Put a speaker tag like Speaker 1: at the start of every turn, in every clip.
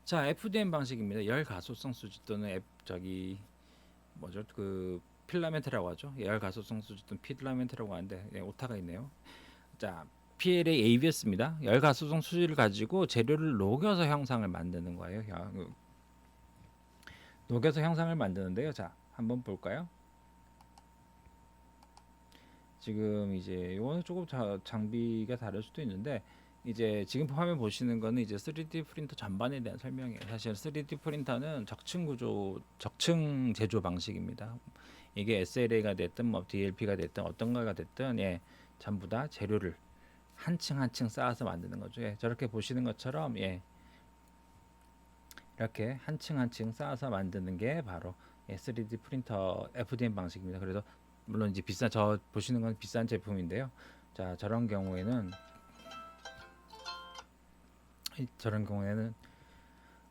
Speaker 1: 자, FDM 방식입니다. 열 가소성 수지 또는 뭐죠? 그 필라멘트라고 하죠. 열 가소성 수지 또는 필라멘트라고 하는데 오타가 있네요. 자, PLA ABS입니다. 열 가소성 수지를 가지고 재료를 녹여서 형상을 만드는 거예요. 녹여서 형상을 만드는데요. 자, 한번 볼까요? 지금 이제 이거는 조금 장비가 다를 수도 있는데 이제 지금 화면 보시는 거는 이제 3D 프린터 전반에 대한 설명이에요. 사실 3D 프린터는 적층 제조 방식입니다. 이게 SLA가 됐든 뭐 DLP가 됐든 어떤 거가 됐든 전부 다 재료를 한 층 한 층 쌓아서 만드는 거죠. 저렇게 보시는 것처럼 이렇게 한 층 한 층 쌓아서 만드는 게 바로 3D 프린터 FDM 방식입니다. 그래서 물론 이제 저 보시는 건 비싼 제품인데요. 자, 저런 경우에는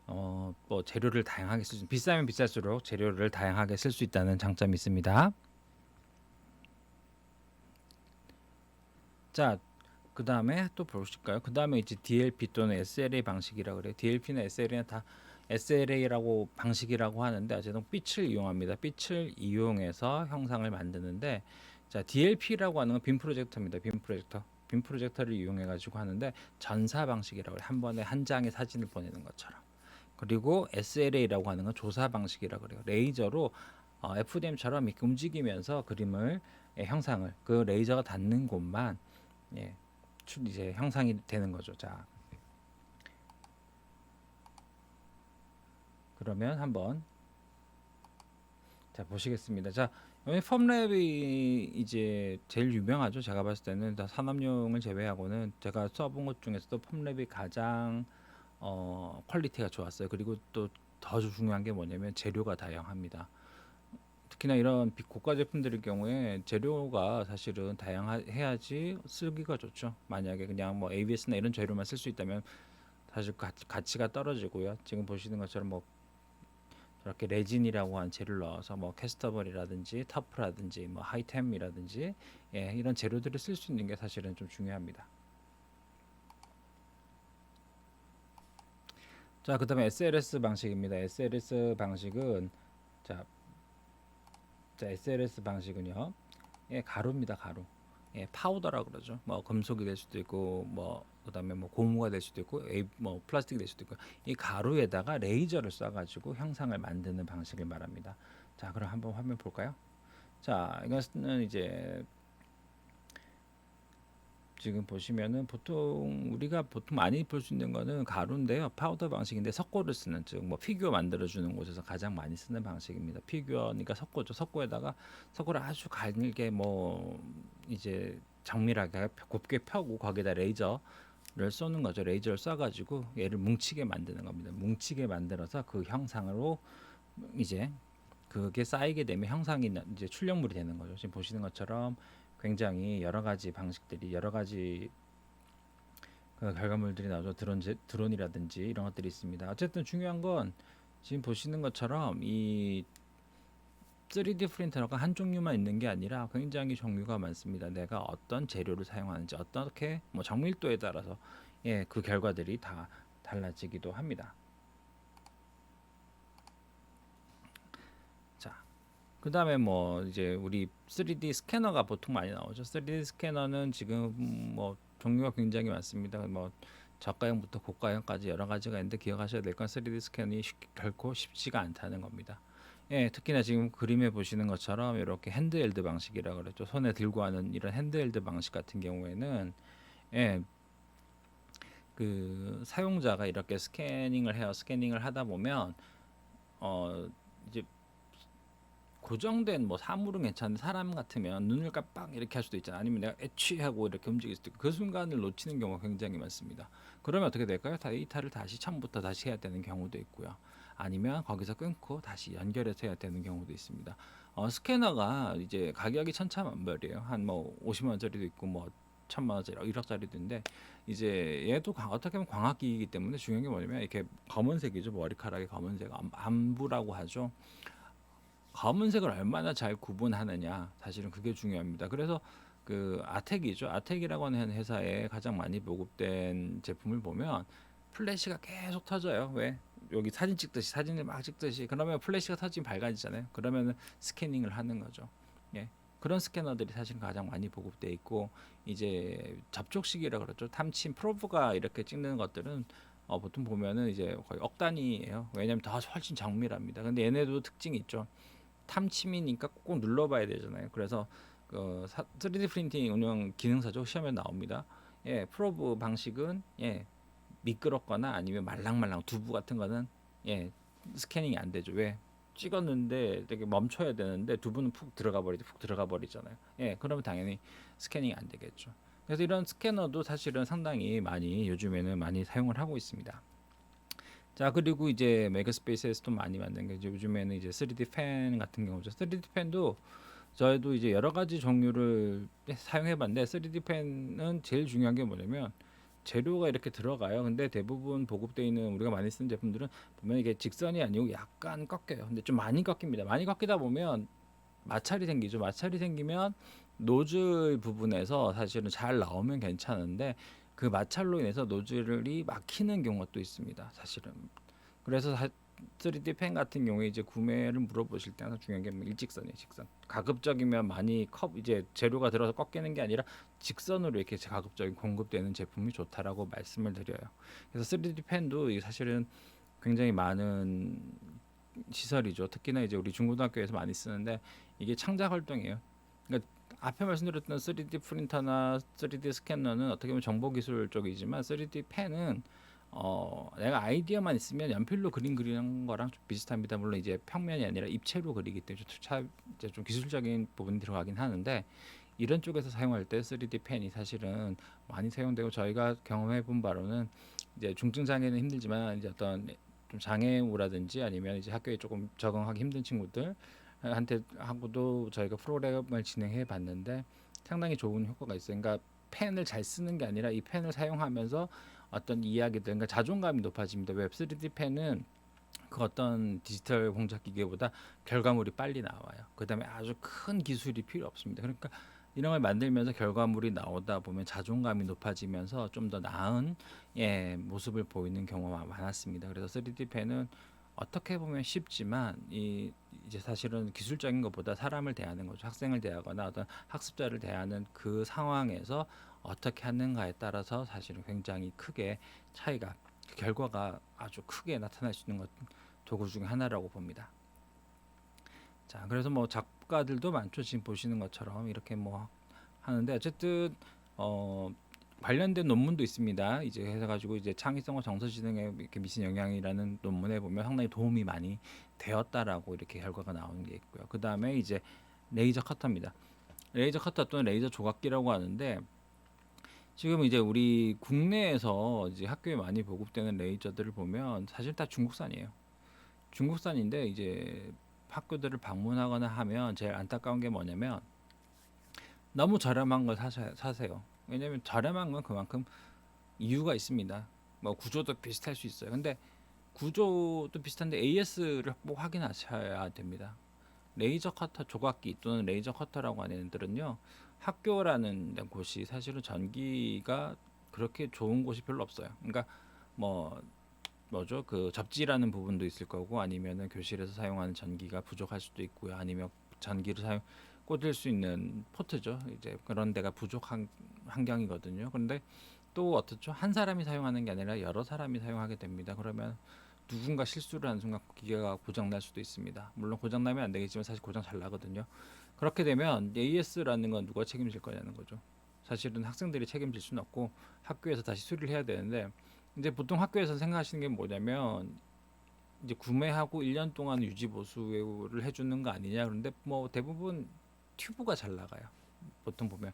Speaker 1: 뭐 재료를 다양하게 비싸면 비쌀수록 재료를 다양하게 쓸 수 있다는 장점이 있습니다. 자, 그 다음에 또 보실까요? 그 다음에 이제 DLP 또는 SLA 방식이라고 그래요. DLP나 SLA는 다 SLA라고 방식이라고 하는데 어쨌든 빛을 이용합니다. 빛을 이용해서 형상을 만드는데, 자, DLP라고 하는 건 빔 프로젝터입니다. 빔 프로젝터를 이용해 가지고 하는데 전사 방식이라고 해요. 한 번에 한 장의 사진을 보내는 것처럼. 그리고 SLA라고 하는 건 조사 방식이라고 그래요. 레이저로 FDM처럼 이렇게 움직이면서 형상을 그 레이저가 닿는 곳만 이제 형상이 되는 거죠. 자, 그러면 한번 보시겠습니다. 자, 여기 펌랩이 이제 제일 유명하죠. 제가 봤을 때는 다 산업용을 제외하고는 제가 써본 것 중에서도 펌랩이 가장 퀄리티가 좋았어요. 그리고 또 더 중요한 게 뭐냐면 재료가 다양합니다. 특히나 이런 고가 제품들의 경우에 재료가 사실은 다양해야지 쓰기가 좋죠. 만약에 그냥 뭐 ABS나 이런 재료만 쓸 수 있다면 사실 가치가 떨어지고요. 지금 보시는 것처럼 뭐 저렇게 레진이라고 하는 재료를 넣어서 뭐 캐스터볼이라든지 터프라든지 뭐 하이템이라든지 이런 재료들을 쓸 수 있는 게 사실은 좀 중요합니다. 자, 그다음에 SLS 방식입니다. 자, SLS 방식은요. 가루입니다, 가루. 파우더라고 그러죠. 뭐 금속이 될 수도 있고 뭐 그다음에 뭐 고무가 될 수도 있고 뭐 플라스틱이 될 수도 있고 이 가루에다가 레이저를 쏴 가지고 형상을 만드는 방식을 말합니다. 자, 그럼 한번 화면 볼까요? 자, 이것은 이제 지금 보시면은 우리가 보통 많이 볼 수 있는 거는 가루인데요. 파우더 방식인데 석고를 쓰는, 즉 뭐 피규어 만들어 주는 곳에서 가장 많이 쓰는 방식입니다. 피규어니까 석고죠. 석고를 아주 가늘게 뭐 이제 정밀하게 곱게 펴고 거기다 레이저를 쏘는 거죠. 레이저를 쏴가지고 얘를 뭉치게 만드는 겁니다. 뭉치게 만들어서 그 형상으로 이제 그게 쌓이게 되면 형상이 이제 출력물이 되는 거죠. 지금 보시는 것처럼 굉장히 여러 가지 그 결과물들이 나오죠. 드론이라든지 이런 것들이 있습니다. 어쨌든 중요한 건 지금 보시는 것처럼 이 3D 프린터가 한 종류만 있는 게 아니라 굉장히 종류가 많습니다. 내가 어떤 재료를 사용하는지, 어떻게 뭐 정밀도에 따라서 그 결과들이 다 달라지기도 합니다. 자, 그 다음에 뭐 이제 우리 3D 스캐너가 보통 많이 나오죠. 3D 스캐너는 지금 뭐 종류가 굉장히 많습니다. 뭐 저가형부터 고가형까지 여러 가지가 있는데 기억하셔야 될 건 3D 스캐너이 결코 쉽지가 않다는 겁니다. 특히나 지금 그림에 보시는 것처럼 이렇게 핸드헬드 방식이라고 그랬죠. 손에 들고 하는 이런 핸드헬드 방식 같은 경우에는 예, 그 사용자가 이렇게 스캐닝을 하다 보면 이제 고정된 뭐 사물은 괜찮은데 사람 같으면 눈을 깜빡 이렇게 할 수도 있잖아요. 아니면 내가 애취하고 이렇게 움직일 수도 있고 그 순간을 놓치는 경우가 굉장히 많습니다. 그러면 어떻게 될까요? 데이터를 다시 처음부터 다시 해야 되는 경우도 있고요. 아니면 거기서 끊고 다시 연결해서 해야 되는 경우도 있습니다. 스캐너가 이제 가격이 천차만별이에요. 한 뭐 50만 원짜리도 있고 뭐 1,000만 원짜리, 1억짜리도 있는데 이제 얘도 어떻게 보면 광학기이기 때문에 중요한 게 뭐냐면 이렇게 검은색이죠. 머리카락이 검은색, 안부라고 하죠. 검은색을 얼마나 잘 구분하느냐 사실은 그게 중요합니다. 그래서 그 아텍이죠. 아텍이라고 하는 회사에 가장 많이 보급된 제품을 보면 플래시가 계속 터져요. 왜? 여기 사진 찍듯이 사진을 막 찍듯이 그러면 플래시가 터지면 밝아지잖아요. 그러면은 스캐닝을 하는 거죠. 예. 그런 스캐너들이 사실 가장 많이 보급돼 있고 이제 접촉식이라 그러죠. 탐침 프로브가 이렇게 찍는 것들은 보통 보면은 이제 거의 억 단위예요. 왜냐면 더 훨씬 정밀합니다. 근데 얘네도 특징이 있죠. 탐침이니까 꼭 눌러봐야 되잖아요. 그래서 3D 프린팅 운영 기능사죠. 시험에 나옵니다. 예, 프로브 방식은 미끄럽거나 아니면 말랑말랑 두부 같은 거는 예, 스캐닝이 안 되죠. 왜? 찍었는데 되게 멈춰야 되는데 두부는 푹 들어가 버리잖아요. 예, 그러면 당연히 스캐닝이 안 되겠죠. 그래서 이런 스캐너도 사실은 상당히 많이 요즘에는 많이 사용을 하고 있습니다. 자, 그리고 이제 메가스페이스에서도 많이 만든 게 이제 요즘에는 이제 3D 펜 같은 경우죠. 3D 펜도 저희도 이제 여러 가지 종류를 사용해 봤는데 3D 펜은 제일 중요한 게 뭐냐면 재료가 이렇게 들어가요. 근데 대부분 보급되어 있는 우리가 많이 쓰는 제품들은 보면 이게 직선이 아니고 약간 꺾여요. 근데 좀 많이 꺾입니다. 많이 꺾이다 보면 마찰이 생기죠. 마찰이 생기면 노즐 부분에서 사실은 잘 나오면 괜찮은데 그 마찰로 인해서 노즐이 막히는 경우가 또 있습니다. 사실은. 그래서 3D 펜 같은 경우에 이제 구매를 물어보실 때 항상 중요한 게 일직선이에요. 직선. 가급적이면 많이 이제 재료가 들어서 꺾이는 게 아니라 직선으로 이렇게 가급적이 공급되는 제품이 좋다라고 말씀을 드려요. 그래서 3D 펜도 사실은 굉장히 많은 시설이죠. 특히나 이제 우리 중고등학교에서 많이 쓰는데 이게 창작 활동이에요. 그러니까 앞에 말씀드렸던 3D 프린터나 3D 스캐너는 어떻게 보면 정보 기술 쪽이지만 3D 펜은 내가 아이디어만 있으면 연필로 그림 그리는 거랑 좀 비슷합니다. 물론 이제 평면이 아니라 입체로 그리기 때문에 이제 좀 기술적인 부분이 들어가긴 하는데 이런 쪽에서 사용할 때 3D 펜이 사실은 많이 사용되고 저희가 경험해 본 바로는 이제 중증 장애는 힘들지만 이제 어떤 좀 장애우라든지 아니면 이제 학교에 조금 적응하기 힘든 친구들 한테 하고도 저희가 프로그램을 진행해 봤는데 상당히 좋은 효과가 있어요. 그러니까 펜을 잘 쓰는 게 아니라 이 펜을 사용하면서 어떤 이야기들, 그러니까 자존감이 높아집니다. 웹 3D 펜은 그 어떤 디지털 공작 기계보다 결과물이 빨리 나와요. 그다음에 아주 큰 기술이 필요 없습니다. 그러니까 이런 걸 만들면서 결과물이 나오다 보면 자존감이 높아지면서 좀 더 나은 모습을 보이는 경우가 많았습니다. 그래서 3D 펜은 어떻게 보면 쉽지만 이제 사실은 기술적인 것보다 사람을 대하는 거죠. 학생을 대하거나 어떤 학습자를 대하는 그 상황에서 어떻게 하는가에 따라서 사실은 굉장히 크게 차이가 그 결과가 아주 크게 나타날 수 있는 도구 중에 하나라고 봅니다. 자, 그래서 뭐 작가들도 많죠. 지금 보시는 것처럼 이렇게 뭐 하는데 어쨌든 어 관련된 논문도 있습니다. 이제 해가지고 이제 창의성과 정서지능에 이렇게 미친 영향이라는 논문에 보면 상당히 도움이 많이 되었다라고 이렇게 결과가 나오는 게 있고요. 그 다음에 이제 레이저 커터입니다. 레이저 커터 또는 레이저 조각기라고 하는데 지금 이제 우리 국내에서 이제 학교에 많이 보급되는 레이저들을 보면 사실 다 중국산이에요. 중국산인데 이제 학교들을 방문하거나 하면 제일 안타까운 게 뭐냐면 너무 저렴한 걸 사세요. 왜냐면 저렴한 건 그만큼 이유가 있습니다. 뭐 구조도 비슷할 수 있어요. 근데 구조도 비슷한데 AS를 꼭 확인하셔야 됩니다. 레이저 커터 조각기 또는 레이저 커터라고 하는 애들은요. 학교라는 곳이 사실은 전기가 그렇게 좋은 곳이 별로 없어요. 그러니까 뭐 뭐죠? 그 접지라는 부분도 있을 거고 아니면은 교실에서 사용하는 전기가 부족할 수도 있고요. 아니면 전기를 꽂을 수 있는 포트죠. 이제 그런 데가 부족한 환경이거든요. 그런데 또 어떻죠? 한 사람이 사용하는 게 아니라 여러 사람이 사용하게 됩니다. 그러면 누군가 실수를 하는 순간 기계가 고장 날 수도 있습니다. 물론 고장 나면 안 되겠지만 사실 고장 잘 나거든요. 그렇게 되면 AS라는 건 누가 책임질 거냐는 거죠. 사실은 학생들이 책임질 수는 없고 학교에서 다시 수리를 해야 되는데 이제 보통 학교에서 생각하시는 게 뭐냐면 이제 구매하고 1년 동안 유지 보수를 해주는 거 아니냐. 그런데 뭐 대부분 튜브가 잘 나가요. 보통 보면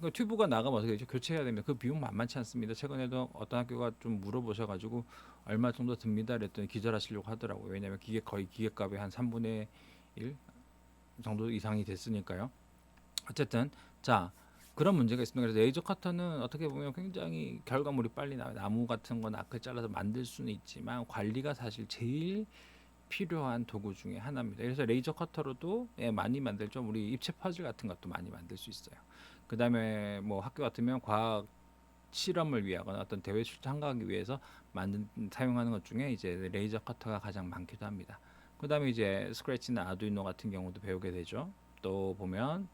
Speaker 1: 그 튜브가 나가면 어떻게 되죠? 교체해야 됩니다. 그 비용 만만치 않습니다. 최근에도 어떤 학교가 좀 물어보셔가지고 얼마 정도 듭니다. 그랬더니 기절하시려고 하더라고요. 왜냐하면 거의 기계값의 한 3분의 1 정도 이상이 됐으니까요. 어쨌든 자 그런 문제가 있습니다. 그래서 레이저 커터는 어떻게 보면 굉장히 결과물이 빨리 나와요. 나무 같은 건 아크 잘라서 만들 수는 있지만 관리가 사실 제일 필요한 도구 중에 하나입니다. 그래서 레이저 커터로도 많이 만들죠. 우리 입체 퍼즐 같은 것도 많이 만들 수 있어요. 그 다음에 뭐 학교 같으면 과학 실험을 위하거나 어떤 대회 참가하기 위해서 만든 사용하는 것 중에 이제 레이저 커터가 가장 많기도 합니다. 그다음에 이제 스크래치나 아두이노 같은 경우도 배우게 되죠. 또 보면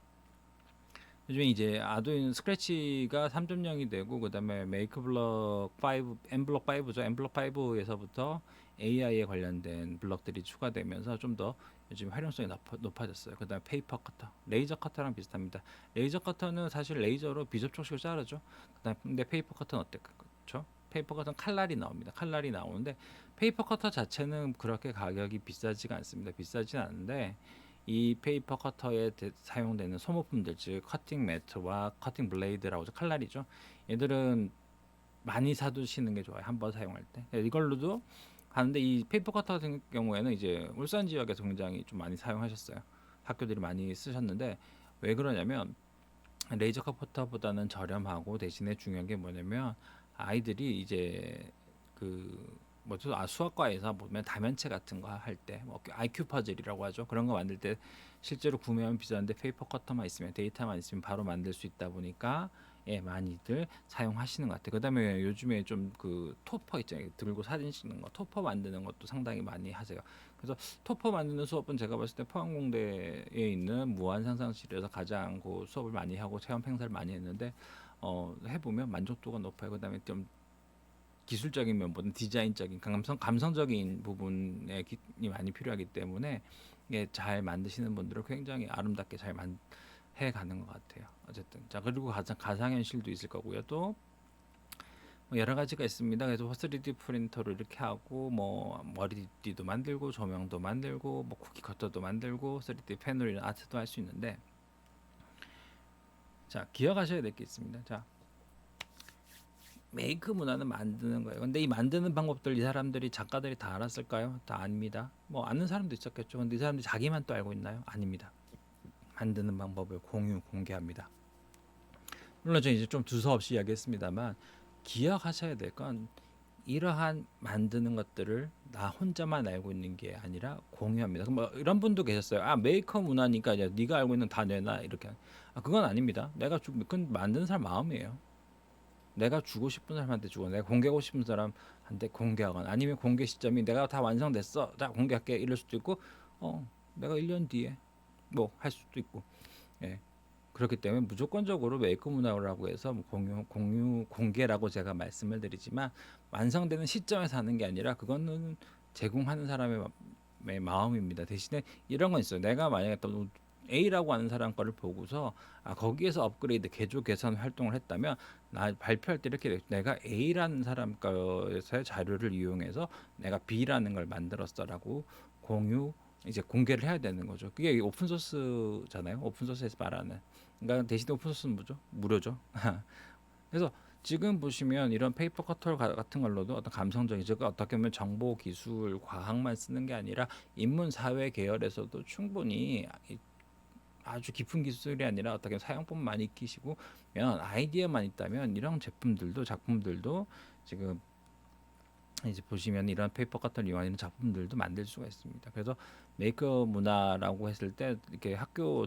Speaker 1: 요즘에 이제 아두이노 스크래치가 3.0이 되고 그다음에 메이크블럭 5, 엠블럭 5죠. 엠블럭 5에서부터 AI에 관련된 블럭들이 추가되면서 좀 더 요즘 활용성이 높아졌어요. 그다음에 페이퍼 커터, 레이저 커터랑 비슷합니다. 레이저 커터는 사실 레이저로 비접촉식으로 자르죠. 그다음 근데 페이퍼 커터는 어떨까요? 페이퍼 커터는 칼날이 나옵니다. 칼날이 나오는데 페이퍼 커터 자체는 그렇게 가격이 비싸지가 않습니다. 비싸진 않은데 이 페이퍼 커터에 사용되는 소모품들 즉 커팅 매트와 커팅 블레이드라고 하죠. 칼날이죠. 얘들은 많이 사두시는 게 좋아요. 한번 사용할 때. 이걸로도 하는데 이 페이퍼 커터 같은 경우에는 이제 울산 지역에서 굉장히 좀 많이 사용하셨어요. 학교들이 많이 쓰셨는데 왜 그러냐면 레이저 커터보다는 저렴하고 대신에 중요한 게 뭐냐면 아이들이 이제 그 뭐죠? 수학과에서 보면 다면체 같은 거 할 때 뭐 IQ 퍼즐이라고 하죠. 그런 거 만들 때 실제로 구매하면 비싼데 페이퍼 커터만 있으면 데이터만 있으면 바로 만들 수 있다 보니까 예, 많이들 사용하시는 것 같아요. 그다음에 요즘에 좀 그 토퍼 있잖아요. 들고 사진 찍는 거, 토퍼 만드는 것도 상당히 많이 하세요. 그래서 토퍼 만드는 수업은 제가 봤을 때 포항공대에 있는 무한상상실에서 가장 그 수업을 많이 하고 체험 행사를 많이 했는데 해보면 만족도가 높아요. 그다음에 좀 기술적인 면보다는 디자인적인 감성적인 부분에 이 많이 필요하기 때문에 이게 잘 만드시는 분들은 굉장히 아름답게 잘 해가는 것 같아요. 어쨌든 자 그리고 가상현실도 있을 거고요. 또뭐 여러 가지가 있습니다. 그래서 3D 프린터로 이렇게 하고 뭐 머리띠도 만들고 조명도 만들고 뭐 쿠키 커터도 만들고 3D 패널이나 아트도 할 수 있는데 자 기억하셔야 될 게 있습니다. 자 메이크 문화는 만드는 거예요. 근데 이 만드는 방법들 이 사람들이 작가들이 다 알았을까요? 다 아닙니다. 뭐 아는 사람도 있었겠죠. 근데 이 사람들이 자기만 또 알고 있나요? 아닙니다. 만드는 방법을 공개합니다. 물론 저 이제 좀 두서없이 이야기했습니다만 기억하셔야 될 건 이러한 만드는 것들을 나 혼자만 알고 있는 게 아니라 공유합니다. 뭐 이런 분도 계셨어요. 아 메이커 문화니까 이제 네가 알고 있는 다 내놔 이렇게. 아 그건 아닙니다. 그건 만드는 사람 마음이에요. 내가 주고 싶은 사람한테 주고 내가 공개하고 싶은 사람한테 공개하거나 아니면 공개 시점이 내가 다 완성됐어 자 공개할게 이럴 수도 있고 내가 1년 뒤에 뭐 할 수도 있고 예 그렇기 때문에 무조건적으로 메이크 문화라고 해서 뭐 공개라고 제가 말씀을 드리지만 완성되는 시점에서 하는 게 아니라 그거는 제공하는 사람의 마음입니다. 대신에 이런 건 있어요. 내가 만약에 또 A라고 하는 사람 거를 보고서 거기에서 업그레이드 개조 개선 활동을 했다면 나 발표할 때 이렇게 내가 A라는 사람 거에서의 자료를 이용해서 내가 B라는 걸 만들었어라고 이제 공개를 해야 되는 거죠. 그게 오픈 소스잖아요. 오픈 소스에서 말하는. 그러니까 대신에 오픈 소스는 뭐죠? 무료죠. 그래서 지금 보시면 이런 페이퍼 커터 같은 걸로도 어떤 감성적인 즉 어떻게 보면 정보 기술 과학만 쓰는 게 아니라 인문 사회 계열에서도 충분히 아주 깊은 기술이 아니라 어떻게 사용법만 익히시고 아이디어만 있다면 이런 제품들도 작품들도 지금 이제 보시면 이런 페이퍼 커터를 이용하는 작품들도 만들 수가 있습니다. 그래서 메이크업 문화라고 했을 때 이렇게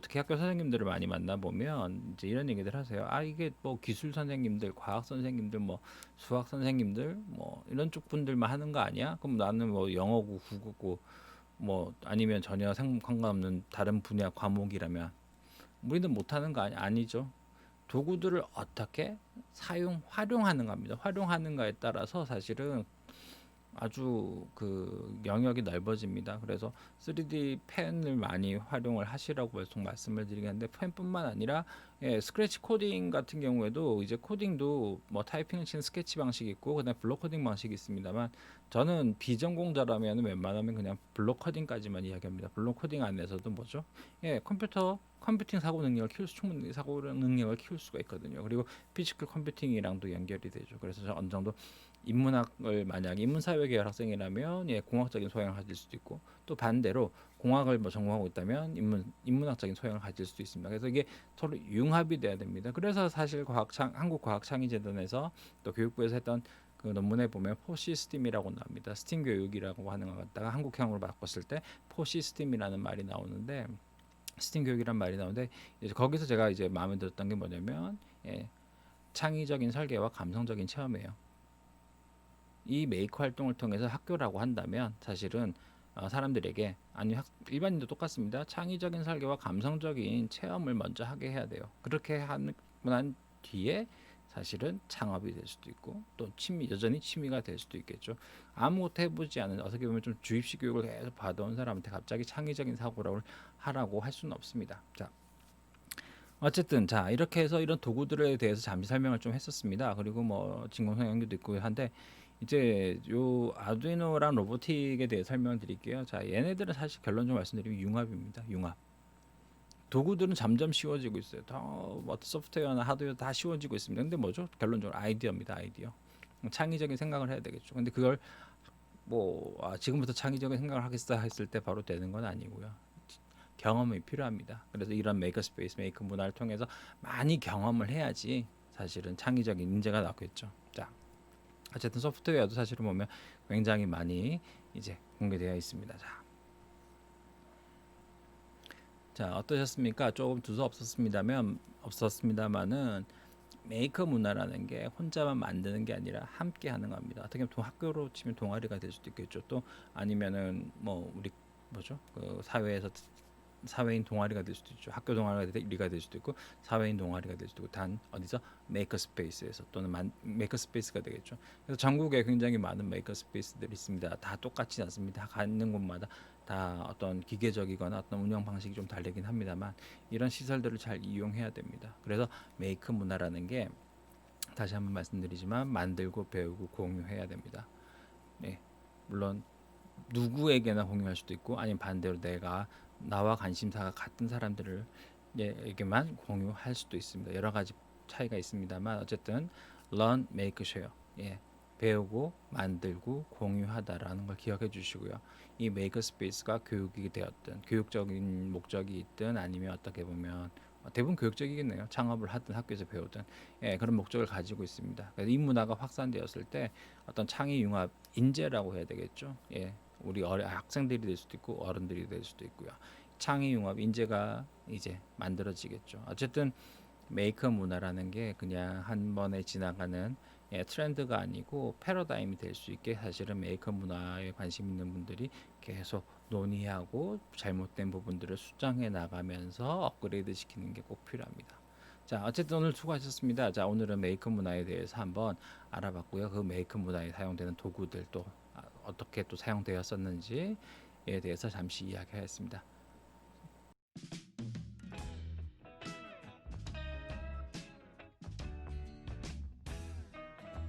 Speaker 1: 특히 학교 선생님들을 많이 만나 보면 이제 이런 얘기들 하세요. 아 이게 뭐 기술 선생님들, 과학 선생님들, 뭐 수학 선생님들, 뭐 이런 쪽 분들만 하는 거 아니야? 그럼 나는 뭐 영어고 국어고 뭐 아니면 전혀 상관없는 다른 분야 과목이라면 우리는 못하는 거 아니죠. 도구들을 어떻게 활용하는 겁니다. 활용하는가에 따라서 사실은 아주 그 영역이 넓어집니다. 그래서 3D 펜을 많이 활용을 하시라고 계속 말씀을 드리겠는데 펜뿐만 아니라 스크래치 코딩 같은 경우에도 이제 코딩도 뭐 타이핑을 치는 스케치 방식이 있고 그다음에 블록 코딩 방식이 있습니다만 저는 비전공자라면 웬만하면 그냥 블록 코딩까지만 이야기합니다. 블록 코딩 안에서도 뭐죠? 컴퓨팅 사고 능력을 충분히 사고 능력을 키울 수가 있거든요. 그리고 피지컬 컴퓨팅이랑도 연결이 되죠. 그래서 어느 정도 인문학을 만약 인문사회 계열 학생이라면 공학적인 소양을 가질 수도 있고 또 반대로 공학을 뭐 전공하고 있다면 인문학적인 소양을 가질 수도 있습니다. 그래서 이게 서로 융합이 돼야 됩니다. 그래서 사실 한국과학창의재단에서 또 교육부에서 했던 그 논문에 보면 포시스템이라고 나옵니다. 스팀 교육이라고 하는 것 갖다가 한국형으로 바꿨을 때 포시스템이라는 말이 나오는데 스팀 교육이란 말이 나오는데 이제 거기서 제가 이제 마음에 들었던 게 뭐냐면 창의적인 설계와 감성적인 체험이에요. 이 메이커 활동을 통해서 학교라고 한다면 사실은 사람들에게 아니 일반인도 똑같습니다. 창의적인 설계와 감성적인 체험을 먼저 하게 해야 돼요. 그렇게 하고 난 뒤에 사실은 창업이 될 수도 있고 또 여전히 취미가 될 수도 있겠죠. 아무것도 해보지 않은 어떻게 보면 좀 주입식 교육을 계속 받아온 사람한테 갑자기 창의적인 사고를 하라고 할 수는 없습니다. 자, 어쨌든 자 이렇게 해서 이런 도구들에 대해서 잠시 설명을 좀 했었습니다. 그리고 뭐 진공성 연기도 있고 한데 이제 요 아두이노랑 로보틱에 대해 설명드릴게요. 자 얘네들은 사실 결론적으로 말씀드리면 융합입니다. 융합. 도구들은 점점 쉬워지고 있어요. 뭐 소프트웨어나 하드웨어 다 쉬워지고 있습니다. 근데 뭐죠? 결론적으로 아이디어입니다. 아이디어. 창의적인 생각을 해야 되겠죠. 근데 그걸 뭐 지금부터 창의적인 생각을 하겠어 했을 때 바로 되는 건 아니고요. 경험이 필요합니다. 그래서 이런 메이커 스페이스, 메이커 문화를 통해서 많이 경험을 해야지 사실은 창의적인 인재가 나오겠죠. 자, 어쨌든 소프트웨어도 사실은 보면 굉장히 많이 이제 공개되어 있습니다. 자 어떠셨습니까? 조금 두서 없었습니다만은 메이커 문화라는 게 혼자만 만드는 게 아니라 함께 하는 겁니다. 어떻게 보면 학교로 치면 동아리가 될 수도 있겠죠. 또 아니면은 뭐 우리 뭐죠? 그 사회에서 사회인 동아리가 될 수도 있죠. 학교 동아리가 될 수도 있고 사회인 동아리가 될 수도 있고 단 어디서 메이커 스페이스에서 또는 메이커 스페이스가 되겠죠. 그래서 전국에 굉장히 많은 메이커 스페이스들이 있습니다. 다 똑같지 않습니다. 가는 곳마다 다 어떤 기계적이거나 어떤 운영 방식이 좀 다르긴 합니다만 이런 시설들을 잘 이용해야 됩니다. 그래서 메이커 문화라는 게 다시 한번 말씀드리지만 만들고 배우고 공유해야 됩니다. 네, 물론 누구에게나 공유할 수도 있고 아니면 반대로 내가 나와 관심사가 같은 사람들에게만 공유할 수도 있습니다. 여러 가지 차이가 있습니다만 어쨌든 learn, make, share. 예. 배우고 만들고 공유하다라는 걸 기억해 주시고요. 이 메이커 스페이스가 교육이 되었든 교육적인 목적이 있든 아니면 어떻게 보면 대부분 교육적이겠네요. 창업을 하든 학교에서 배우든 그런 목적을 가지고 있습니다. 그래서 이 문화가 확산되었을 때 어떤 창의 융합 인재라고 해야 되겠죠. 우리 학생들이 될 수도 있고 어른들이 될 수도 있고요. 창의 융합 인재가 이제 만들어지겠죠. 어쨌든 메이커 문화라는 게 그냥 한 번에 지나가는 트렌드가 아니고 패러다임이 될 수 있게 사실은 메이커 문화에 관심 있는 분들이 계속 논의하고 잘못된 부분들을 수정해 나가면서 업그레이드 시키는 게 꼭 필요합니다. 자, 어쨌든 오늘 수고하셨습니다. 자, 오늘은 메이커 문화에 대해서 한번 알아봤고요. 그 메이커 문화에 사용되는 도구들 또 어떻게 또 사용되었었는지에 대해서 잠시 이야기하였습니다.